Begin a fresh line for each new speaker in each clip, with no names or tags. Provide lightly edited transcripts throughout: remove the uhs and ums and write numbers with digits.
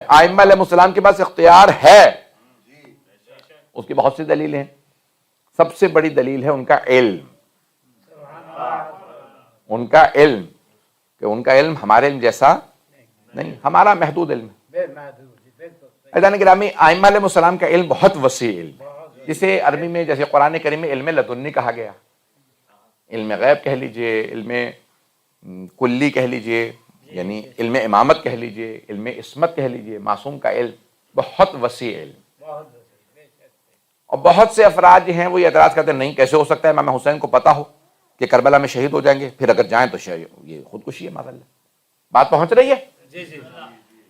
ائمہ علیہ السلام کے پاس اختیار ہے، اس کی بہت سی دلیلیں ہیں. سب سے بڑی دلیل ہے ان کا علم. ان کا علم، کہ ان کا علم ہمارے علم جیسا نہیں، ہمارا محدود علم ہے. عزیزان گرامی، ائمہ علیہ السلام کا علم بہت وسیع علم ہے، جسے عربی میں جیسے قرآن کریم میں علم لدنی کہا گیا، علم غیب کہہ لیجئے، علم کلی کہہ لیجئے، یعنی علم امامت کہہ لیجئے، علم عصمت کہہ لیجئے. معصوم کا علم بہت وسیع علم. اور بہت سے افراد جو ہیں وہ یہ اعتراض کرتے ہیں نہیں، کیسے ہو سکتا ہے امام حسین کو پتا ہو کہ کربلا میں شہید ہو جائیں گے، پھر اگر جائیں تو یہ خودکشی ہے. معاذ اللہ. بات پہنچ رہی ہے؟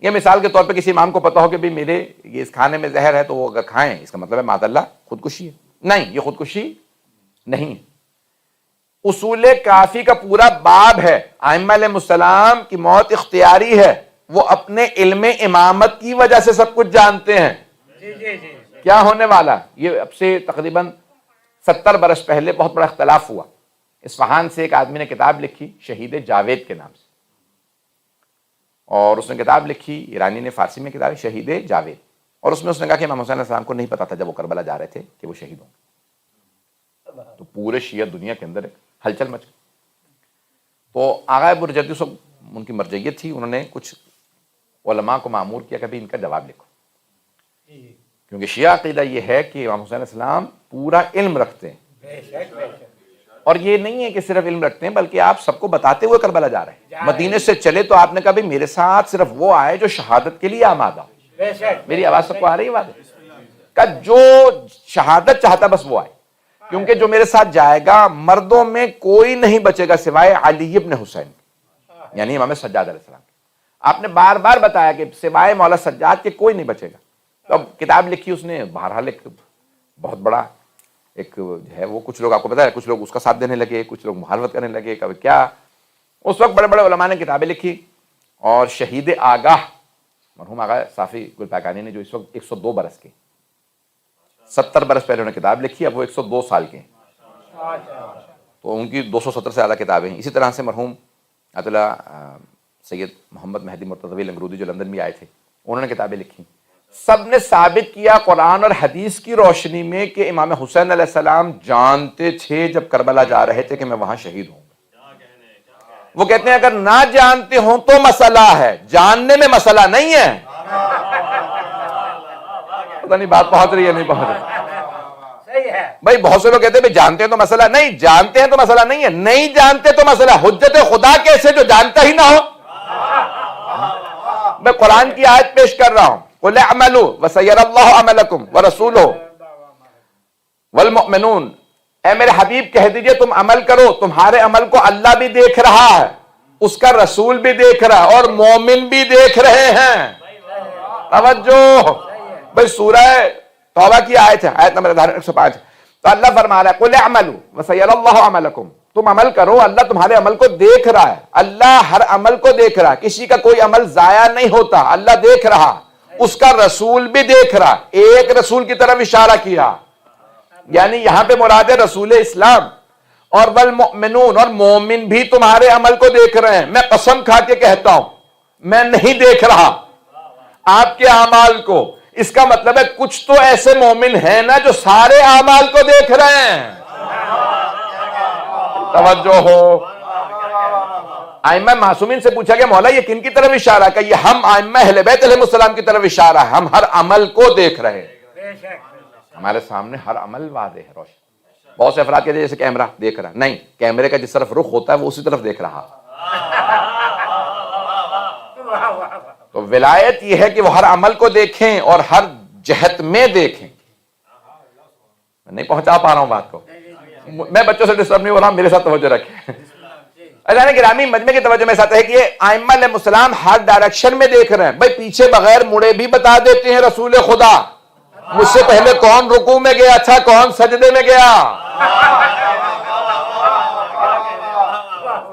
یہ مثال کے طور پہ کسی امام کو پتا ہو کہ بھی میرے یہ اس کھانے میں زہر ہے، تو وہ اگر کھائیں اس کا مطلب ہے معاذ اللہ خودکشی ہے. نہیں، یہ خودکشی نہیں. اصول کافی کا پورا باب ہے ائمہ علیہ السلام کی موت اختیاری ہے. وہ اپنے علم امامت کی وجہ سے سب کچھ جانتے ہیں کیا ہونے والا. یہ اب سے تقریباً 70 برس پہلے بہت بڑا اختلاف ہوا. اصفہان سے ایک آدمی نے کتاب لکھی شہید جاوید کے نام سے، اور اس نے کتاب لکھی، ایرانی نے فارسی میں کتاب شہید جاوید، اور اس میں کہا کہ امام حسین علیہ السلام کو نہیں پتا تھا جب وہ کربلا جا رہے تھے کہ وہ شہید ہوں گے. تو پورے شیعہ دنیا کے اندر ہلچل مچ گئی. تو آغا برجردی صاحب، ان کی مرجعیت تھی، انہوں نے کچھ علماء کو مامور کیا کہ ان کا جواب لکھو، کیونکہ شیعہ عقیدہ یہ ہے کہ امام حسین علیہ السلام پورا علم رکھتے ہیں. اور یہ نہیں ہے کہ صرف علم رکھتے ہیں، بلکہ آپ سب کو بتاتے ہوئے کربلا جا رہے ہیں. مدینے سے چلے تو آپ نے کہا بھی میرے ساتھ صرف وہ آئے جو شہادت کے لیے آمادہ ہو. میری آواز سب کو آ رہی ہے؟ بات کہ جو شہادت چاہتا بس وہ آئے، کیونکہ جو میرے ساتھ جائے گا مردوں میں کوئی نہیں بچے گا سوائے علی ابن حسین، یعنی امام سجاد علیہ السلام. آپ نے بار بار بتایا کہ سوائے مولا سجاد کے کوئی نہیں بچے گا. تو اب کتاب لکھی اس نے، بہرحال ایک بہت بڑا ایک جو ہے وہ، کچھ لوگ آپ کو پتا ہے کچھ لوگ اس کا ساتھ دینے لگے، کچھ لوگ مخالفت کرنے لگے. کبھی کیا اس وقت بڑے بڑے علماء نے کتابیں لکھی، اور شہید آگاہ مرحوم آغا صافی گل پاکانی نے، جو اس وقت 102 برس کے، 70 برس پہلے انہوں نے کتاب لکھی، اب وہ 102 سال کے ہیں، تو ان کی 270 سے زیادہ کتابیں ہیں. اسی طرح سے مرحوم آیت اللہ سید محمد مہدی مرتضوی لنگرودی جو لندن میں آئے تھے، انہوں نے کتابیں لکھی. سب نے ثابت کیا قرآن اور حدیث کی روشنی میں کہ امام حسین علیہ السلام جانتے تھے جب کربلا جا رہے تھے کہ میں وہاں شہید ہوں. وہ کہتے ہیں اگر نہ جانتے ہوں تو مسئلہ ہے، جاننے میں مسئلہ نہیں ہے. پتہ نہیں بات پہنچ رہی ہے نہیں پہنچ رہی؟ بھائی بہت سے لوگ کہتے ہیں بھائی جانتے ہیں تو مسئلہ نہیں، جانتے ہیں تو مسئلہ نہیں ہے، نہیں جانتے تو مسئلہ. حجت خدا کیسے جو جانتا ہی نہ ہو. میں قرآن کی آیت پیش کر رہا ہوں، قُلْ اعْمَلُوا وَسَيَرَى اللَّهُ عَمَلَكُمْ وَرَسُولُهُ وَالْمُؤْمِنُونَ. اے میرے حبیب کہہ دیجئے تم عمل کرو، تمہارے عمل کو اللہ بھی دیکھ رہا ہے، اس کا رسول بھی دیکھ رہا ہے، اور مومن بھی دیکھ رہے ہیں. توجہ بھئی، سورہ توبہ کی آیت ہے، آیت نمبر 105. تو اللہ فرما رہا ہے قُلْ اعْمَلُوا وَسَيَرَى اللَّهُ عَمَلَكُمْ. تم عمل کرو، اللہ تمہارے عمل کو دیکھ رہا ہے. اللہ ہر عمل کو دیکھ رہا ہے، کسی کا کوئی عمل ضائع نہیں ہوتا، اللہ دیکھ رہا، اس کا رسول بھی دیکھ رہا. ایک رسول کی طرف اشارہ کیا، یعنی یہاں پہ مراد ہے رسول اسلام. اور والمؤمنون، اور مومن بھی تمہارے عمل کو دیکھ رہے ہیں. میں قسم کھا کے کہتا ہوں میں نہیں دیکھ رہا آپ کے اعمال کو. اس کا مطلب ہے کچھ تو ایسے مومن ہیں نا جو سارے اعمال کو دیکھ رہے ہیں. توجہ ہو. ائمہ معصومین سے پوچھا گیا مولا یہ کن کی طرف اشارہ؟ کہ یہ ہم ائمہ اہل بیت علیہ السلام کی طرف اشارہ ہے، ہم ہر عمل کو دیکھ رہے ہیں. ہمارے سامنے ہر عمل واضح ہے، روشن. بہت سے افراد کہتے ہیں جیسے کیمرہ دیکھ رہا، نہیں، کیمرے کا جس طرف رخ ہوتا ہے وہ اسی طرف دیکھ رہا. تو ولایت یہ ہے کہ وہ ہر عمل کو دیکھیں اور ہر جہت میں دیکھیں. میں نہیں پہنچا پا رہا ہوں بات کو، میں بچوں سے ڈسٹرب نہیں ہو رہا ہوں، میرے ساتھ توجہ رکھیں. عزیزان گرامی، مجمع کی توجہ میں ساتھ ہے کہ ائمہ علیہ السلام ہر ڈائریکشن میں دیکھ رہے ہیں. بھائی پیچھے بغیر مڑے بھی بتا دیتے ہیں رسول خدا، مجھ سے پہلے کون رکوع میں گیا، اچھا کون سجدے میں گیا.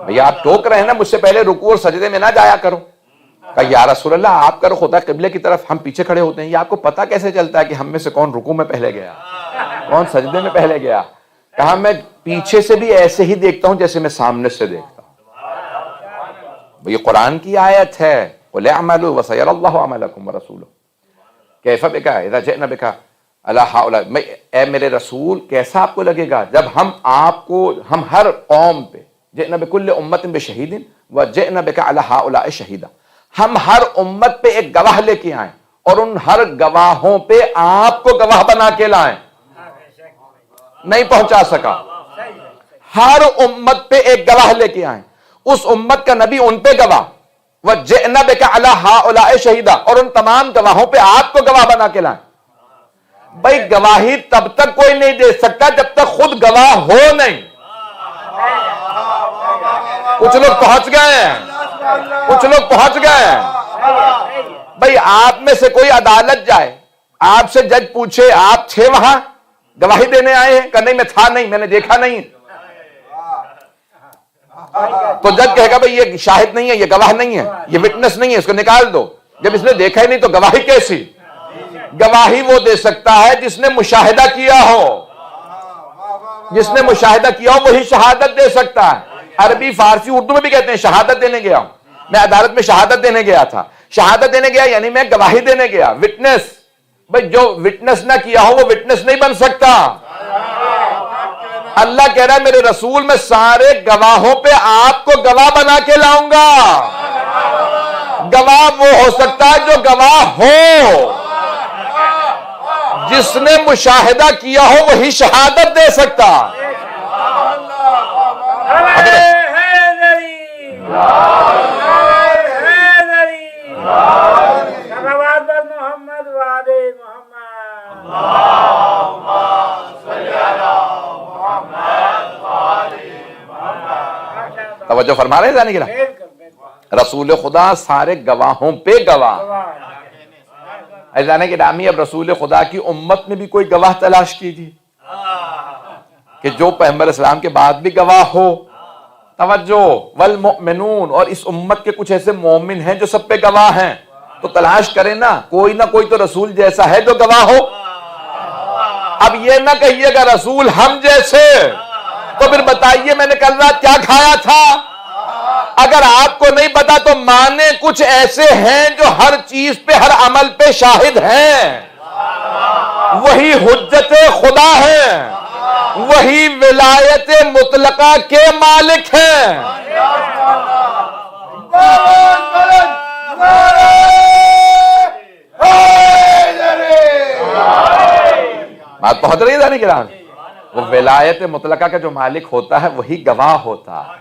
بھئی آپ ٹوک رہے ہیں نا، مجھ سے پہلے رکوع اور سجدے میں نہ جایا کرو. کہ یا رسول اللہ آپ کرو خدا قبلے کی طرف، ہم پیچھے کھڑے ہوتے ہیں. یہ آپ کو پتا کیسے چلتا ہے کہ ہم میں سے کون رکوع میں پہلے گیا، کون سجدے میں پہلے گیا؟ کہا میں پیچھے سے بھی ایسے ہی دیکھتا ہوں جیسے میں سامنے سے دیکھتا ہوں. یہ قرآن کی آیت ہے. قل اعملوا وسيرى الله عملكم ورسوله كيف بك اذا جئنا بك على هؤلاء. اے میرے رسول کیسا آپ کو لگے گا جب ہم ہر قوم پہ جئنا بكل امة بشهيد وجئنا بك على هؤلاء شهيدا، ہم ہر امت پہ ایک گواہ لے کے آئیں اور ان ہر گواہوں پہ آپ کو گواہ بنا کے لائیں. نہیں پہنچا سکا. ہر امت پہ ایک گواہ لے کے آئیں، اس امت کا نبی ان پہ گواہ، وَجِئْنَا بِكَ عَلَىٰ هَٰؤُلَاءِ شَهِيدًا، اور ان تمام گواہوں پہ آپ کو گواہ بنا کے لائیں. بھائی گواہی تب تک کوئی نہیں دے سکتا جب تک خود گواہ ہو نہیں. کچھ لوگ پہنچ گئے ہیں، کچھ لوگ پہنچ گئے ہیں. بھائی آپ میں سے کوئی عدالت جائے، آپ سے جج پوچھے آپ تھے وہاں گواہی دینے آئے ہیں؟ کہ نہیں میں تھا نہیں، میں نے دیکھا نہیں. تو جج کہے گا بھائی یہ شاہد نہیں ہے، یہ گواہ نہیں ہے، یہ وٹنس نہیں ہے، اس کو نکال دو. جب اس نے دیکھا ہی نہیں تو گواہی کیسی؟ گواہی وہ دے سکتا ہے جس نے مشاہدہ کیا ہو. جس نے مشاہدہ کیا ہو وہی شہادت دے سکتا ہے. عربی فارسی اردو میں بھی کہتے ہیں شہادت دینے گیا ہوں. میں عدالت میں شہادت دینے گیا تھا. شہادت دینے گیا یعنی میں گواہی دینے گیا. وٹنس، بھائی جو وٹنس نہ کیا ہو وہ وٹنس نہیں بن سکتا. اللہ کہہ رہا ہے میرے رسول میں سارے گواہوں پہ آپ کو گواہ بنا کے لاؤں گا. گواہ وہ ہو سکتا ہے جو گواہ ہو. جس نے مشاہدہ کیا ہو وہی شہادت دے سکتا. توجہ فرما رہے ہیں جانے کے لیے. رسول خدا سارے گواہوں پہ گواہ. جانے کے نامی اب رسول خدا کی امت میں بھی کوئی گواہ تلاش کیجیے کہ جو پیغمبر اسلام کے بعد بھی گواہ ہو. توجہ، والمؤمنون، اور اس امت کے کچھ ایسے مومن ہیں جو سب پہ گواہ ہیں. تو تلاش کریں نا کوئی تو رسول جیسا ہے جو گواہ ہو. اب یہ نہ کہیے گا رسول ہم جیسے، تو پھر بتائیے میں نے کل رات کیا کھایا تھا. اگر آپ کو نہیں پتا تو مانے کچھ ایسے ہیں جو ہر چیز پہ ہر عمل پہ شاہد ہیں. وہی حجت خدا ہے، وہی ولایت مطلقہ کے مالک ہیں. بات پہنچ رہی ہے جانے کے رام. وہ ولایت مطلقہ کا جو مالک ہوتا ہے وہی گواہ ہوتا ہے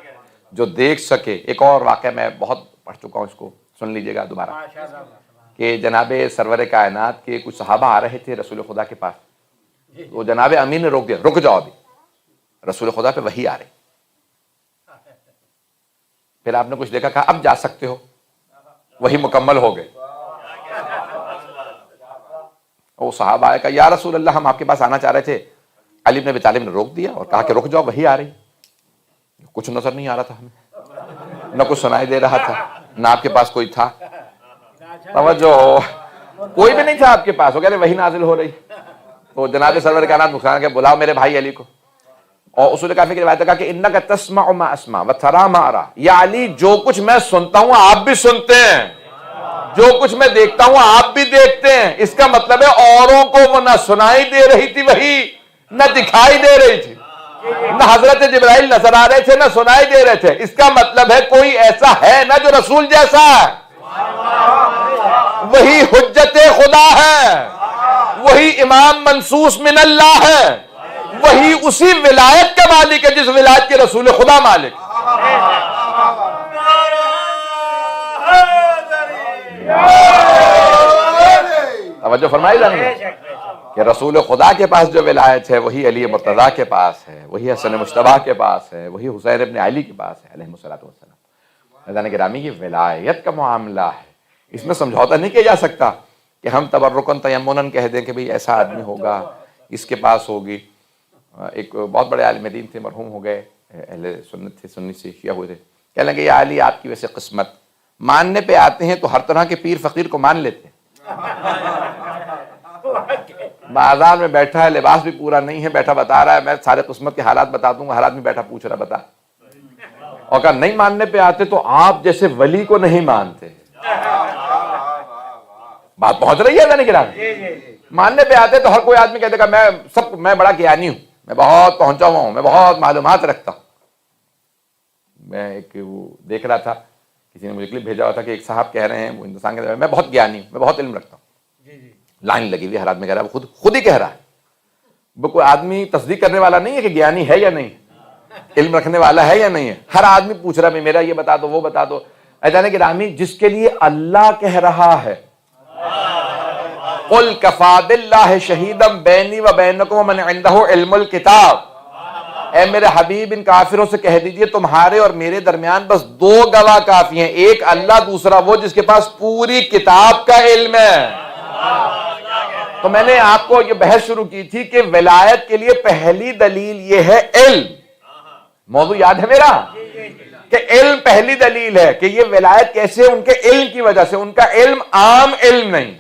جو دیکھ سکے. ایک اور واقعہ میں بہت پڑھ چکا ہوں، اس کو سن لیجئے گا دوبارہ. کہ جناب سرور کائنات کے کچھ صحابہ آ رہے تھے رسول خدا کے پاس. وہ جناب امین نے روک دیا، رک جاؤ ابھی، رسول خدا پہ وحی آ رہی. پھر آپ نے کچھ دیکھا، کہا اب جا سکتے ہو. وہی مکمل ہو گئے. وہ صحابہ آئے، کہا یا رسول اللہ ہم آپ کے پاس آنا چاہ رہے تھے. علی بن ابی طالب نے روک دیا اور کہا کہ رک جاؤ وحی آ رہی. کچھ نظر نہیں آ رہا تھا ہمیں، نہ کچھ سنائی دے رہا تھا، نہ آپ کے پاس کوئی تھا. توجہ، کوئی بھی نہیں تھا آپ کے پاس. وہ کہہ رہے وہی نازل ہو رہی. تو جناب سرور کائنات مسلمان کے بلاؤ میرے بھائی علی کو. اور اصول کافی کی روایت ہے کہ انک تسمع ما اسمع وترى ما ارى. یا علی جو کچھ میں سنتا ہوں آپ بھی سنتے ہیں، جو کچھ میں دیکھتا ہوں آپ بھی دیکھتے ہیں. اس کا مطلب ہے اوروں کو وہ نہ سنائی دے رہی تھی وہی، نہ دکھائی دے رہی تھی، نہ حضرت جبرائیل نظر آ رہے تھے نہ سنائی دے رہے تھے. اس کا مطلب ہے کوئی ایسا ہے نہ جو رسول جیسا ہے. وہی حجت خدا ہے، وہی امام منصوص من اللہ ہے، وہی اسی ولایت کا مالک ہے جس ولایت کے رسول خدا مالک. توجہ فرمائی جانے کہ رسول خدا کے پاس جو ولایت ہے وہی علی مرتضیٰ کے پاس ہے، وہی حسن مجتبیٰ کے پاس ہے، وہی حسین ابن علی کے پاس ہے علیہ الصلوۃ والسلام. حضرات گرامی یہ ولایت کا معاملہ ہے، اس میں سمجھوتا نہیں کیا جا سکتا کہ ہم تبرکن تیمنن کہہ دیں کہ بھئی ایسا آدمی ہوگا اس کے پاس ہوگی. ایک بہت بڑے عالم دین تھے، مرحوم ہو گئے، اہل سنت تھے، سنی سے شیعہ ہوئے تھے. کہنے لگے یا علی آپ کی ویسے قسمت، ماننے پہ آتے ہیں تو ہر طرح کے پیر فقیر کو مان لیتے ہیں. بازار میں بیٹھا ہے، لباس بھی پورا نہیں ہے، بیٹھا بتا رہا ہے میں سارے قسمت کے حالات بتا دوں گا، ہر آدمی بیٹھا پوچھ رہا بتا. اور کہا نہیں ماننے پہ آتے تو آپ جیسے ولی کو نہیں مانتے. بات پہنچ رہی ہے نا کہ ماننے پہ آتے تو ہر کوئی آدمی کہتے گا میں بڑا گیانی ہوں، میں بہت پہنچا ہوا ہوں، میں بہت معلومات رکھتا ہوں۔ میں ایک وہ دیکھ رہا تھا، کسی نے مجھے کلپ بھیجا ہوا تھا کہ ایک صاحب کہہ رہے ہیں وہ ہندوستان کے میں بہت گیانی ہوں، میں بہت علم رکھتا ہوں۔ لائن لگی ہوئی، ہر آدمی کہہ رہا ہے، وہ خود ہی کہہ رہا ہے، وہ کوئی آدمی تصدیق کرنے والا نہیں ہے کہ گیانی ہے یا نہیں، علم رکھنے والا ہے یا نہیں ہے۔ ہر آدمی پوچھ رہا ہے میرا یہ بتا دو، وہ بتا دو۔ جانے کہ رامی جس کے لیے اللہ کہہ رہا ہے قل کفی باللہ شہیدا بینی و بینکم ومن عندہ علم الکتاب، اے میرے حبیب ان کافروں سے کہہ دیجئے تمہارے اور میرے درمیان بس دو گواہ کافی ہیں، ایک اللہ، دوسرا وہ جس کے پاس پوری کتاب کا علم ہے۔ تو میں نے آپ کو یہ بحث شروع کی تھی کہ ولایت کے لیے پہلی دلیل یہ ہے علم۔ موضوع یاد ہے میرا کہ علم پہلی دلیل ہے کہ یہ ولایت کیسے، ان کے علم کی وجہ سے۔ ان کا علم عام علم نہیں،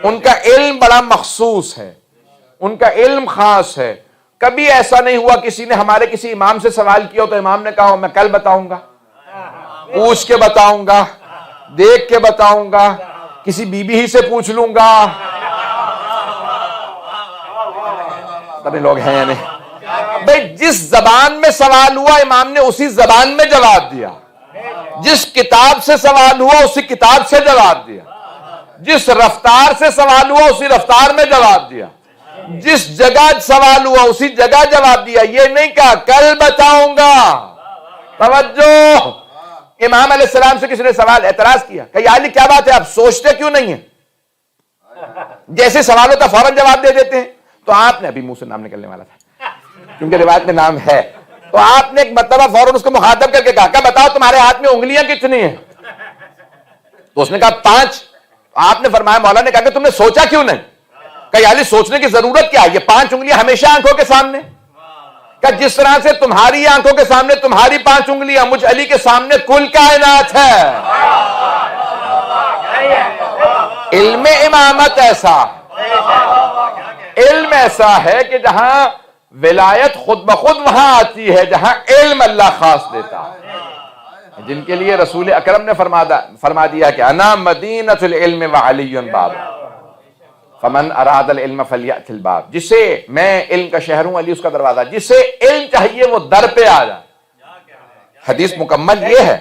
ان کا علم بڑا مخصوص ہے، ان کا علم خاص ہے۔ کبھی ایسا نہیں ہوا کسی نے ہمارے کسی امام سے سوال کیا تو امام نے کہا میں کل بتاؤں گا، پوچھ کے بتاؤں گا، دیکھ کے بتاؤں گا، کسی بی بی ہی سے پوچھ لوں گا۔ تبھی لوگ ہیں یا نہیں؟ بھئی جس زبان میں سوال ہوا امام نے اسی زبان میں جواب دیا، جس کتاب سے سوال ہوا اسی کتاب سے جواب دیا، جس رفتار سے سوال ہوا اسی رفتار میں جواب دیا، جس جگہ سوال ہوا اسی جگہ جواب دیا۔ یہ نہیں کہا کل بتاؤں گا۔ توجہ، امام علیہ السلام سے کسی نے سوال اعتراض کیا کہ یا علی کیا بات ہے، آپ سوچتے کیوں نہیں ہیں؟ جیسے سوال ہوتا فوراً جواب دے دیتے ہیں۔ تو آپ نے ابھی منہ سے نام نکلنے والا تھا کیونکہ روایت میں نام ہے، تو آپ نے ایک مرتبہ فوراً اس کو مخاطب کر کے کہا کہ بتاؤ تمہارے ہاتھ میں انگلیاں کتنی ہیں؟ تو اس نے کہا 5۔ آپ نے فرمایا، مولا نے کہا کہ تم نے سوچا کیوں نہیں؟ کہ یعنی سوچنے کی ضرورت کیا ہے، یہ 5 انگلیاں ہمیشہ آنکھوں کے سامنے۔ کہ جس طرح سے تمہاری آنکھوں کے سامنے تمہاری 5 انگلیاں، مجھ علی کے سامنے کل کائنات ہے۔ علم امامت ایسا، علم ایسا ہے کہ جہاں ولایت خود بخود وہاں آتی ہے جہاں علم اللہ خاص دیتا ہے، جن کے لیے رسول اکرم نے فرما دیا کہ انا مدینۃ العلم وعلی باب فمن اراد العلم فلیأت الباب، جسے میں علم کا شہر ہوں، علی اس کا دروازہ، جسے علم چاہیے وہ در پہ آ جائے۔ حدیث مکمل یہ ہے،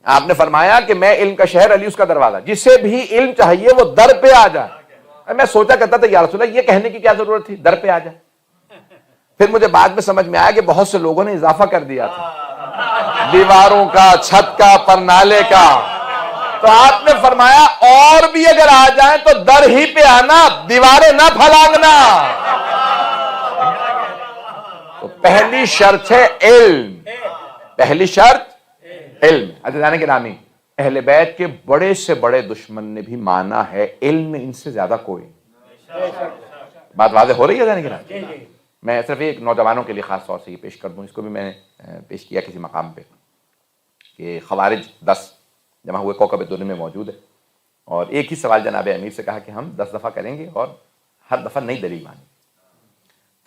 آپ نے فرمایا کہ میں علم کا شہر، علی اس کا دروازہ، جسے بھی علم چاہیے وہ در پہ آ جائے۔ میں سوچا کرتا تھا یا رسول اللہ یہ کہنے کی کیا ضرورت تھی، در پہ آ جائے؟ پھر مجھے بعد میں سمجھ میں آیا کہ بہت سے لوگوں نے اضافہ کر دیا تھا، دیواروں کا، چھت کا، پرنالے کا۔ تو آپ نے فرمایا اور بھی اگر آ جائیں تو در ہی پہ آنا، دیواریں نہ پھلانگنا۔ تو پہلی شرط ہے علم، پہلی شرط علم۔ اچھا جانے کے نامی اہل بیت کے بڑے سے بڑے دشمن نے بھی مانا ہے علم ان سے زیادہ کوئی۔ بات واضح ہو رہی ہے جانے کے نامی؟ میں صرف ایک نوجوانوں کے لیے خاص طور سے یہ پیش کر دوں، اس کو بھی میں نے پیش کیا کسی مقام پہ، کہ خوارج 10 جمع ہوئے کوکب دنیا میں موجود ہے، اور ایک ہی سوال جناب امیر سے کہا کہ ہم 10 دفعہ کریں گے اور ہر دفعہ نئی دلیل مانیں۔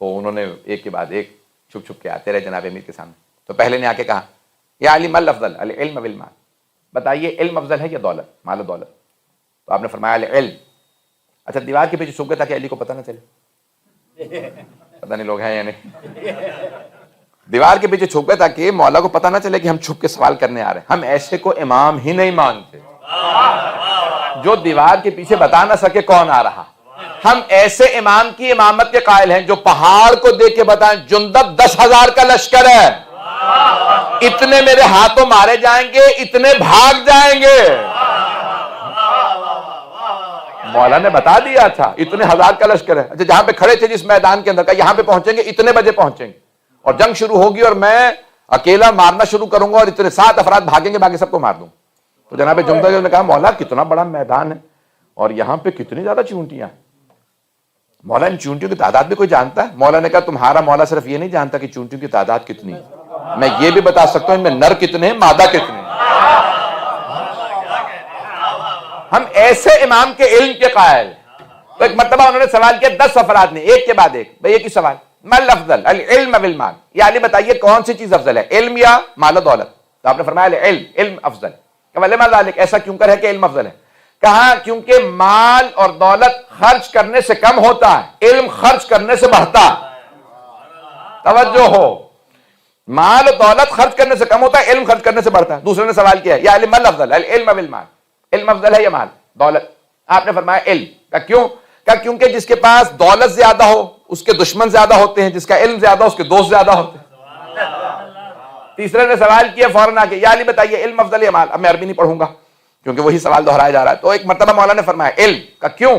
تو انہوں نے ایک کے بعد ایک چھپ چھپ کے آتے رہے جناب امیر کے سامنے۔ تو پہلے نے آ کے کہا یا علی مل افضل، العلم والمال، بتائیے علم افضل ہے یا دولت، مال و دولت؟ تو آپ نے فرمایا العلم۔ اچھا دیوار کے پیچھے چھپ گئے تاکہ علی کو پتہ نہ چلے، پتہ نہیں لوگ ہیں یا نہیں، دیوار کے پیچھے چھپ گئے تاکہ مولا کو پتہ نہ چلے کہ ہم چھپ کے سوال کرنے آ رہے ہیں۔ ہم ایسے کو امام ہی نہیں مانتے جو دیوار کے پیچھے بتا نہ سکے کون آ رہا۔ ہم ایسے امام کی امامت کے قائل ہیں جو پہاڑ کو دیکھ کے بتائیں جندب 10,000 کا لشکر ہے، اتنے میرے ہاتھوں مارے جائیں گے، اتنے بھاگ جائیں گے۔ مولا نے بتا دیا تھا اتنے 1000 کا لشکر ہے۔ اچھا جہاں پہ کھڑے تھے جس میدان کے اندر کا، یہاں پہ پہنچیں گے اتنے بجے پہنچیں گے، اور جنگ شروع ہوگی اور میں اکیلا مارنا شروع کروں گا اور اتنے 7 افراد بھاگیں گے، باقی سب کو مار دوں۔ تو جناب جمدہ نے کہا مولا کتنا بڑا میدان ہے اور یہاں پہ کتنی زیادہ چونٹیاں ہیں، مولا ان چونٹیوں کی تعداد بھی کوئی جانتا ہے؟ مولا نے کہا تمہارا مولا صرف یہ نہیں جانتا کہ چونٹیوں کی تعداد کتنی ہے، میں یہ بھی بتا سکتا ہوں ان میں نر کتنے ہیں، مادہ کتنے ہیں۔ ہم ایسے امام کے علم کے قائل۔ تو ایک مرتبہ انہوں نے سوال کیا 10 افراد نے، ایک کے بعد ایک، بھئی ایک ہی سوال، مل افضل، العلم والمال، یا علی بتائیے کون سی چیز افضل ہے، علم یا مال و دولت؟ تو آپ نے فرمایا العلم، علم افضل۔ کہ ولما ذلک، ایسا کیوں کر ہے کہ علم افضل ہے؟ کہا کیونکہ مال اور دولت خرچ کرنے سے کم ہوتا ہے، علم خرچ کرنے سے بڑھتا ہے۔ توجہ ہو، مال اور دولت خرچ کرنے سے کم ہوتا ہے، علم خرچ کرنے سے بڑھتا ہے۔ دوسرے نے سوال کیا یا علم افضل، العلم ام المال، علم افضل ہے یا مال دولت؟ آپ نے فرمایا علم کا۔ کیوں؟ کہ کیونکہ جس کے پاس دولت زیادہ ہو اس کے دشمن زیادہ ہوتے ہیں، جس کا علم زیادہ ہو اس کے دوست زیادہ ہوتے ہیں۔ تیسرے نے سوال کیا فوراً آ کے یا علی بتائیے علم افضل یا مال؟ اب میں عربی نہیں پڑھوں گا کیونکہ وہی سوال دہرایا جا رہا ہے۔ تو ایک مرتبہ مولا نے فرمایا علم کا۔ کیوں؟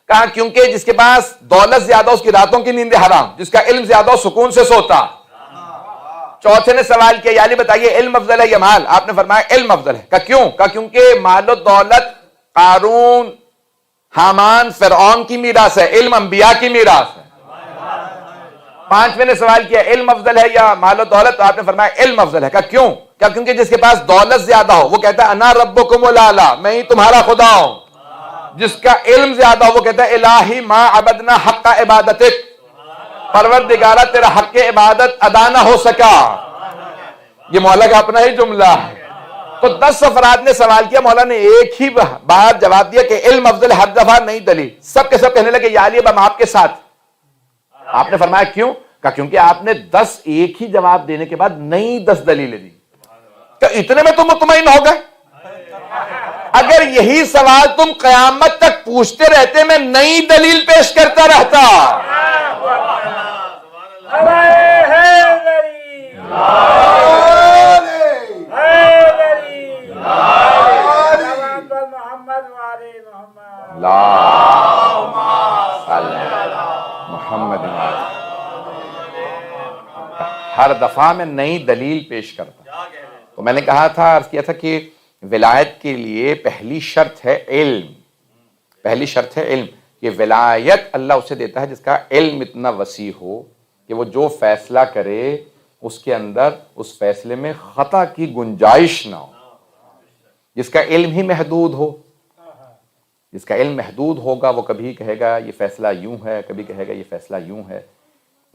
کہا کیونکہ جس کے پاس دولت زیادہ اس کی راتوں کی نیندیں حرام، جس کا علم زیادہ ہو سکون سے سوتا۔ چوتھے نے سوال کیا یا علی بتائیے علم افضل ہے یا مال؟ آپ نے فرمایا علم افضل ہے۔ کیوں؟ کیونکہ مال و دولت قارون، حامان، فرعون کی میراث ہے، علم انبیاء کی میراث ہے۔ پانچویں نے سوال کیا علم افضل ہے یا مال و دولت؟ تو آپ نے فرمایا علم افضل ہے۔ کیوں؟ کیونکہ جس کے پاس دولت زیادہ ہو وہ کہتا ہے انا ربکم الاعلی، میں ہی تمہارا خدا ہوں۔ جس کا علم زیادہ ہو وہ کہتا ہے الہی ما عبدنا حق عبادتک، پروردگارہ تیرا حق عبادت ادا نہ ہو سکا۔ یہ مولا کا اپنا ہی جملہ ہے۔ تو 10 افراد نے سوال کیا، مولا نے ایک ہی بات جواب دیا کہ علم افضل، ہر دفعہ نہیں دلیل۔ سب کے سب کہنے لگے یا علی اب ہم آپ کے ساتھ۔ آپ نے فرمایا کیوں؟ کیونکہ آپ نے 10 ایک ہی جواب دینے کے بعد نئی 10 دلیلیں دی۔ کہ اتنے میں تم مطمئن ہو گئے؟ اگر یہی سوال تم قیامت تک پوچھتے رہتے میں نئی دلیل پیش کرتا رہتا۔ محمد ہر دفعہ میں نئی دلیل پیش کرتا۔ تو میں نے کہا تھا، عرض کیا تھا کہ ولایت کے لیے پہلی شرط ہے علم، پہلی شرط ہے علم۔ یہ ولایت اللہ اسے دیتا ہے جس کا علم اتنا وسیع ہو کہ وہ جو فیصلہ کرے اس کے اندر اس فیصلے میں خطا کی گنجائش نہ ہو، جس کا علم ہی محدود ہو۔ جس کا علم محدود ہوگا وہ کبھی کہے گا یہ فیصلہ یوں ہے، کبھی کہے گا یہ فیصلہ یوں ہے۔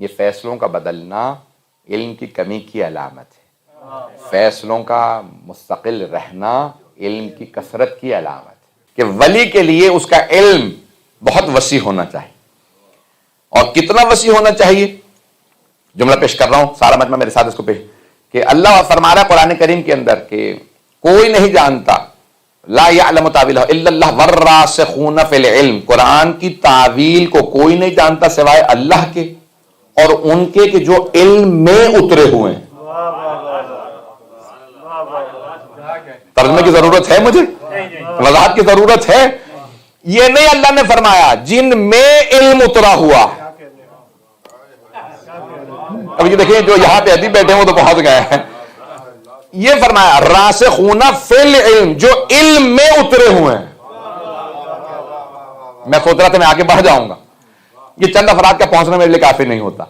یہ فیصلوں کا بدلنا علم کی کمی کی علامت ہے، فیصلوں کا مستقل رہنا علم کی کثرت کی علامت ہے۔ کہ ولی کے لیے اس کا علم بہت وسیع ہونا چاہیے۔ اور کتنا وسیع ہونا چاہیے؟ جملہ پیش کر رہا ہوں، سارا مجمع میرے ساتھ اس کو پیش، کہ اللہ فرما رہا ہے قرآن کریم کے اندر کہ کوئی نہیں جانتا، لا یعلم تاویلہ الا اللہ والراسخون فی العلم، قرآن کی تعویل کو کوئی نہیں جانتا سوائے اللہ کے اور ان کے کہ جو علم میں اترے ہوئے ہیں۔ ترجمے کی ضرورت ہے مجھے؟ وضاحت کی ضرورت ہے؟ یہ نہیں اللہ نے فرمایا جن میں علم اترا ہوا۔ اب یہ دیکھیں جو یہاں پہ ادیب بیٹھے ہیں وہ تو پہنچ گئے ہیں۔ یہ فرمایا راسخون فی العلم، جو علم میں اترے ہوئے ہیں۔ میں سوچ رہا تھا میں آگے بڑھ جاؤں گا، یہ چند افراد کا پہنچنا میرے لیے کافی نہیں ہوتا۔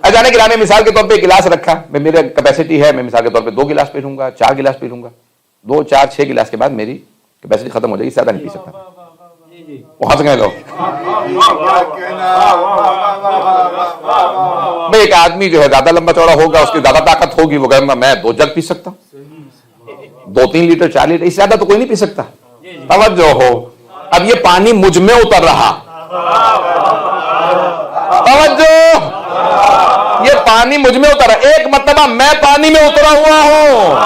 اجانے گرانے مثال کے طور پہ ایک گلاس رکھا، میرے کیپیسٹی ہے، میں مثال کے طور پہ 2 گلاس پی لوں گا، 4 گلاس پی لوں گا، 2 4 6 گلاس کے بعد میری کیپیسٹی ختم ہو جائے گی، زیادہ نہیں پی سکتا۔ وہاں سے گئے لوگ بھائی ایک آدمی جو ہے زیادہ لمبا چوڑا ہوگا، اس کی زیادہ طاقت ہوگی، وہ کہے گا میں 2 جگ پی سکتا ہوں، 2-3 لیٹر 4 لیٹر، اس سے زیادہ تو کوئی نہیں پی سکتا۔ توجہ ہو، اب یہ پانی مجھ میں اتر رہا، توجہ، یہ پانی مجھ میں اتر رہا، ایک مرتبہ میں پانی میں اترا ہوا ہوں،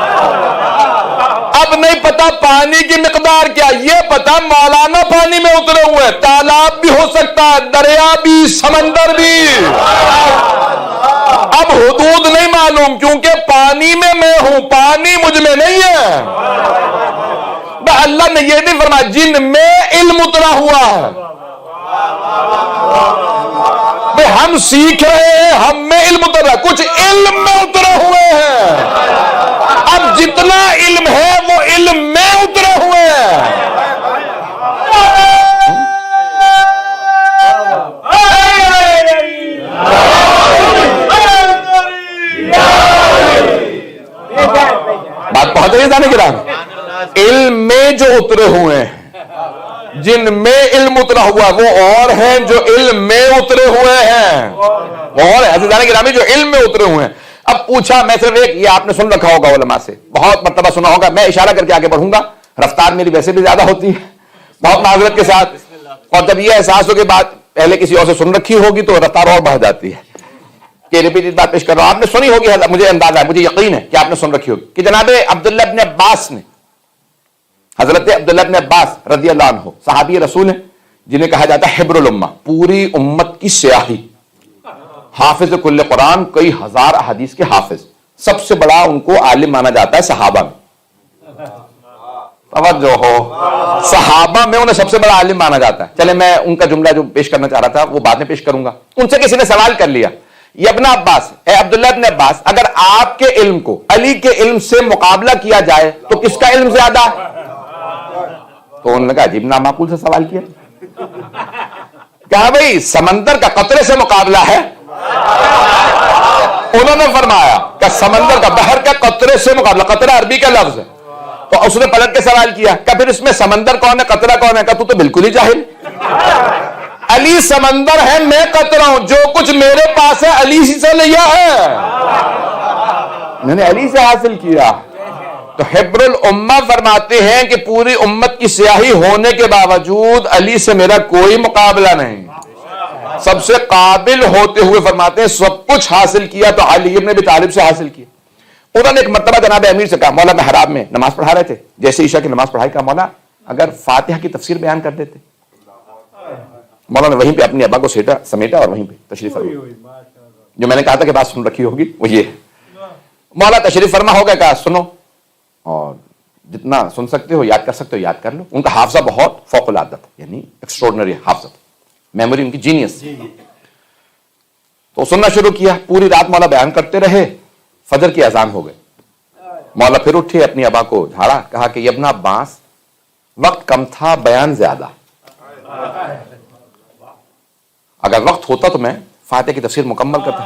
اب نہیں پتا پانی کی مقدار کیا، یہ پتا مولانا پانی میں اترے ہوئے، تالاب بھی ہو سکتا ہے، دریا بھی، سمندر بھی، اب حدود نہیں معلوم کیونکہ پانی میں ہوں، پانی مجھ میں نہیں ہے۔ اللہ نے یہ نہیں فرمایا جن میں علم اترا ہوا ہے، بھائی ہم سیکھ رہے ہیں، ہم میں علم اتر رہا ہے، کچھ علم میں اترے ہوئے ہیں، اب جتنا علم ہے وہ علم میں اترے ہوئے ہیں۔ بات پہنچ رہی ہے جانے کی راہ؟ علم میں جو اترے ہوئے ہیں، جن میں علم اترا ہوا وہ اور ہیں جو علم میں اترے ہوئے ہیں، وہ اور ہیں جانے کی راہ میں جو علم میں اترے ہوئے ہیں۔ اب پوچھا میں صرف ایک، یہ آپ نے سن رکھا ہوگا علماء سے، بہت مرتبہ سنا ہوگا، میں اشارہ کر کے آگے بڑھوں گا، رفتار میری ویسے بھی زیادہ ہوتی ہے، بہت معذرت کے ساتھ. اور جب یہ احساس ہو کہ بات پہلے کسی اور سے سن رکھی ہوگی تو رفتار اور بڑھ جاتی ہے کہ ریپیٹڈ بات پیش کر رہا ہوں. آپ نے سنی ہوگی, مجھے اندازہ ہے, مجھے یقین ہے کہ آپ نے سن رکھی ہوگی کہ جناب عبداللہ ابن عباس نے, حضرت عبداللہ ابن عباس رضی اللہ عنہ صحابی رسول ہیں جنہیں کہا جاتا ہے حبر الامہ, پوری امت کی سیاہی, حافظ کل قرآن, کئی ہزار احادیث کے حافظ, سب سے بڑا ان کو عالم مانا جاتا ہے صحابہ میں. توجہ ہو, صحابہ میں انہیں سب سے بڑا عالم مانا جاتا ہے. چلے میں ان کا جملہ جو پیش کرنا چاہ رہا تھا وہ بعد میں پیش کروں گا. ان سے کسی نے سوال کر لیا, یہ ابن عباس, اے عبداللہ ابن عباس, اگر آپ کے علم کو علی کے علم سے مقابلہ کیا جائے تو کس کا علم زیادہ؟ تو انہوں نے کہا عجیب نامعقول سے سوال کیا. کہا بھئی سمندر کا قطرے سے مقابلہ ہے. انہوں نے فرمایا کہ سمندر کا, بحر کا قطرے سے مقابلہ, قطرہ عربی کا لفظ ہے. تو اس نے پلٹ کے سوال کیا کہ پھر اس میں سمندر کون ہے, قطرہ کون ہے؟ کہا تو بالکل ہی جاہل. علی سمندر ہے, میں قطرہ ہوں, جو کچھ میرے پاس ہے علی سے لیا ہے, میں نے علی سے حاصل کیا. تو حبر الامہ فرماتے ہیں کہ پوری امت کی سیاہی ہونے کے باوجود علی سے میرا کوئی مقابلہ نہیں. سب سے قابل ہوتے ہوئے فرماتے ہیں سب کچھ حاصل کیا تو علی ابن ابی طالب سے حاصل کیا. انہوں نے ایک مرتبہ جناب امیر سے کہا, مولا محراب میں نماز پڑھا رہے تھے, جیسے عشاء کی نماز پڑھائی, کہا مولا اگر فاتحہ کی تفسیر بیان کر دیتے. مولا نے وہیں پہ اپنی ابا کو سمیٹا اور وہیں پہ تشریف فرما. جو میں نے کہا تھا کہ بات سن رکھی ہوگی وہ یہ ہے. مولا تشریف فرما ہو گیا, کہا سنو اور جتنا سن سکتے ہو یاد کر سکتے ہو یاد کر لو. ان کا حافظہ بہت فوق العادت ہے, یعنی ایکسٹراڈنری حافظہ, میموری ان کی جینیس. تو سننا شروع کیا, پوری رات مولا بیان کرتے رہے, فجر کی اذان ہو گئی. مولا پھر اٹھے, اپنی ابا کو جھاڑا, کہا کہ ابن عباس وقت کم تھا, بیان زیادہ. اگر وقت ہوتا تو میں فاتحہ کی تفسیر مکمل کرتا.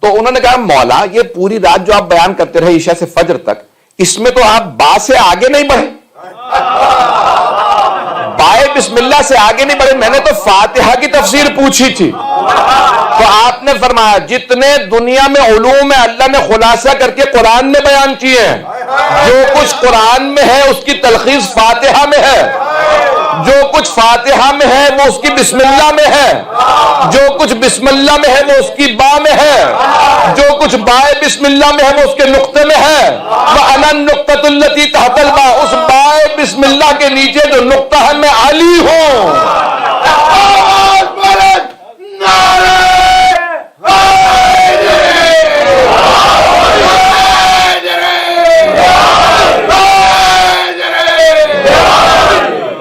تو انہوں نے کہا مولا یہ پوری رات جو آپ بیان کرتے رہے عشاء سے فجر تک, اس میں تو آپ با سے آگے نہیں بڑھے, بائے بسم اللہ سے آگے نہیں بڑھے. میں نے تو فاتحہ کی تفسیر پوچھی تھی. تو آپ نے فرمایا جتنے دنیا میں علوم ہے اللہ نے خلاصہ کر کے قرآن میں بیان کیے ہیں, جو کچھ قرآن میں ہے اس کی تلخیص فاتحہ میں ہے, جو کچھ فاتحہ میں ہے وہ اس کی بسم اللہ میں ہے, جو کچھ بسم اللہ میں ہے وہ اس کی با میں ہے, جو کچھ بائے بسم اللہ میں ہے وہ اس کے نقطے میں ہے. وَأَنَا النُّقْطَةُ الَّتِي تَحْتَ الْبَاءِ, اس بائے بسم اللہ کے نیچے جو نقطہ ہے میں علی ہوں.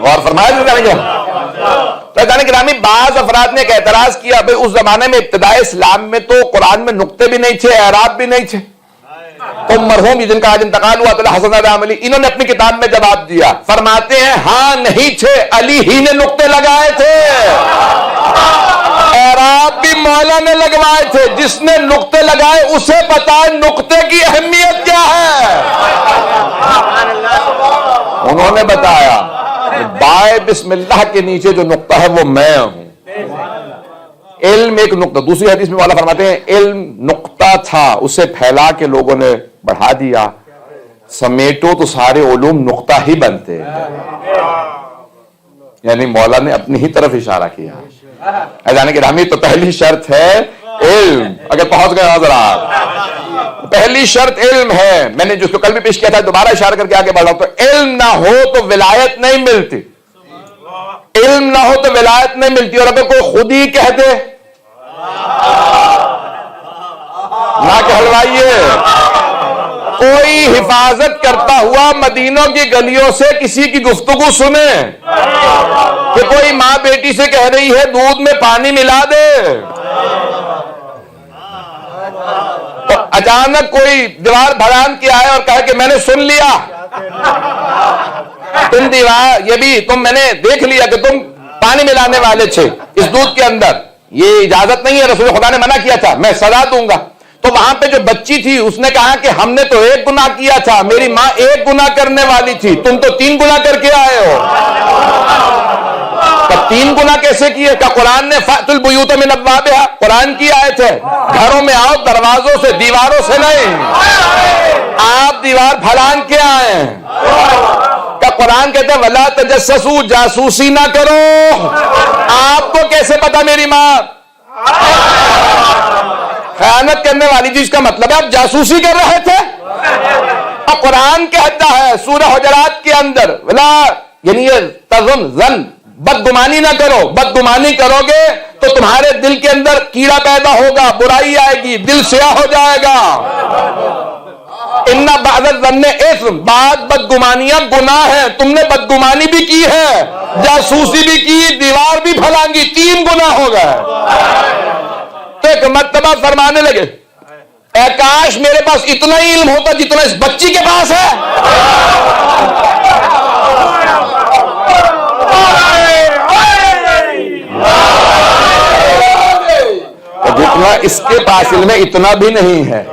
اور فرمایا جانے گرامی, بعض افراد نے ایک اعتراض کیا, بھئی اس زمانے میں ابتدائی اسلام میں تو قرآن میں نقطے بھی نہیں تھے, اعراب بھی نہیں تھے. تو مرحوم جن کا آج انتقال ہوا تو حسن علی, انہوں نے اپنی کتاب میں جواب دیا, فرماتے ہیں ہاں نہیں تھے, علی ہی نے نقطے لگائے تھے. اعراب بھی مولا نے لگوائے تھے. جس نے نقطے لگائے اسے پتا ہے نقطے کی اہمیت کیا ہے. انہوں نے بتایا بائے بسم اللہ کے نیچے جو نقطہ ہے وہ میں ہوں. علم ایک نقطہ, دوسری حدیث میں مولا فرماتے ہیں علم نقطہ تھا, اسے پھیلا کے لوگوں نے بڑھا دیا, سمیٹو تو سارے علوم نقطہ ہی بنتے. یعنی مولا نے اپنی ہی طرف اشارہ کیا. جانے کی رامی, تو پہلی شرط ہے علم. اگر پہنچ گئے حضرات, پہلی شرط علم ہے. میں نے جو کل بھی پیش کیا تھا, دوبارہ اشارہ کر کے آگے بڑھ رہا ہوں. تو علم نہ ہو تو ولایت نہیں ملتی, علم نہ ہو تو ولایت نہیں ملتی. اور اگر کوئی خود ہی کہہ دے نہ کہلوائیے, کوئی حفاظت کرتا ہوا مدینوں کی گلیوں سے کسی کی گفتگو سنے کہ کوئی ماں بیٹی سے کہہ رہی ہے دودھ میں پانی ملا دے, تو اچانک کوئی دیوار بھڑان کے آئے اور کہے کہ میں نے سن لیا, تم دیوار یہ بھی میں نے دیکھ لیا کہ تم پانی ملانے والے تھے اس دودھ کے اندر, یہ اجازت نہیں ہے, رسول خدا نے منع کیا تھا, میں سزا دوں گا. تو وہاں پہ جو بچی تھی اس نے کہا کہ ہم نے تو ایک گناہ کیا تھا, میری ماں ایک گناہ کرنے والی تھی, تم تو 3 گناہ کر کے آئے ہو. تین گنا کیسے کیے؟ کہ قرآن نے فَأْتُوا الْبُيُوتَ مِنْ أَبْوَابِهَا، قرآن کی آیت ہے، گھروں میں آؤ دروازوں سے، دیواروں سے نہیں۔ آپ دیوار پھلان کے آئے ہیں۔ کہ قرآن کہتے ہیں وَلَا تَجَسَّسُوا، جاسوسی نہ کرو۔ آپ کو کیسے پتا میری ماں خیانت کرنے والی چیز کا مطلب ہے آپ جاسوسی کر رہے تھے؟ اور قرآن کہتا ہے سورہ حجرات کے اندر وَلَا، یعنی زن، بدگمانی نہ کرو۔ بدگمانی کرو گے تو تمہارے دل کے اندر کیڑا پیدا ہوگا، برائی آئے گی، دل سیاہ ہو جائے گا۔ ان بعض الظن اثم، بعض بدگمانیاں گناہ ہیں، تم نے بدگمانی بھی کی ہے، جاسوسی بھی کی، دیوار بھی پھلانگی، تین گناہ ہو گئے۔ تو ایک مرتبہ فرمانے لگے اے کاش میرے پاس اتنا ہی علم ہوتا جتنا اس بچی کے پاس ہے۔ جتنا اس کے پاس علم ہے اتنا بھی نہیں ہے۔